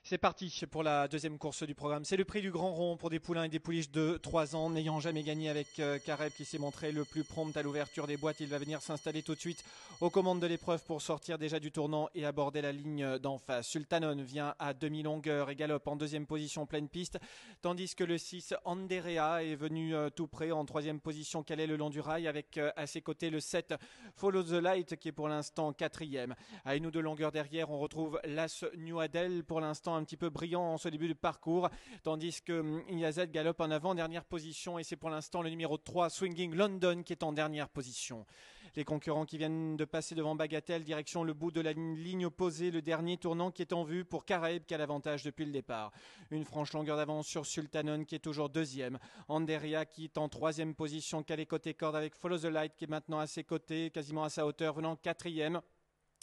C'est parti pour la deuxième course du programme. C'est le prix du Grand Rond pour des poulains et des pouliches de 3 ans, n'ayant jamais gagné avec Careb qui s'est montré le plus prompt à l'ouverture des boîtes. Il va venir s'installer tout de suite aux commandes de l'épreuve pour sortir déjà du tournant et aborder la ligne d'en face. Sultanon vient à demi-longueur et galope en deuxième position pleine piste, tandis que le 6 Anderea est venu tout près en troisième position, calé le long du rail, avec à ses côtés le 7 Follow the Light qui est pour l'instant quatrième. À une ou deux longueurs derrière, on retrouve l'As New Adel, pour l'instant un petit peu brillant en ce début de parcours, tandis que Yazet galope en avant, dernière position, et c'est pour l'instant le numéro 3 Swinging London qui est en dernière position. Les concurrents qui viennent de passer devant Bagatelle, direction le bout de la ligne opposée, le dernier tournant qui est en vue pour Caraïbe qui a l'avantage depuis le départ. Une franche longueur d'avance sur Sultanon qui est toujours deuxième. Anderia qui est en troisième position, calé côté corde avec Follow the Light qui est maintenant à ses côtés, quasiment à sa hauteur, venant quatrième.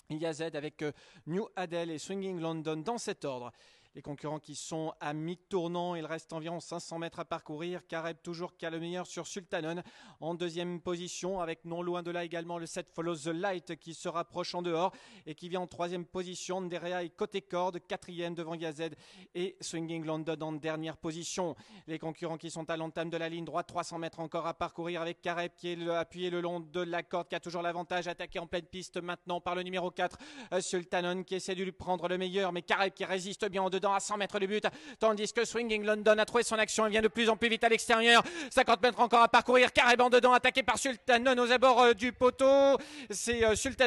Yazed avec New Adel et Swinging London dans cet ordre. Les concurrents qui sont à mi-tournant, il reste environ 500 mètres à parcourir. Careb toujours qui a le meilleur sur Sultanon en deuxième position, avec non loin de là également le 7 Follow the Light qui se rapproche en dehors et qui vient en troisième position. Nderea et côté corde, quatrième devant Yazed et Swinging London en dernière position. Les concurrents qui sont à l'entame de la ligne droite, 300 mètres encore à parcourir avec Careb qui est appuyé le long de la corde, qui a toujours l'avantage, attaqué en pleine piste maintenant par le numéro 4 Sultanon qui essaie de lui prendre le meilleur, mais Careb qui résiste bien en dedans à 100 mètres du but, tandis que Swinging London a trouvé son action et vient de plus en plus vite à l'extérieur. 50 mètres encore à parcourir, Careb en dedans, attaqué par Sultanon aux abords du poteau. C'est Sultanon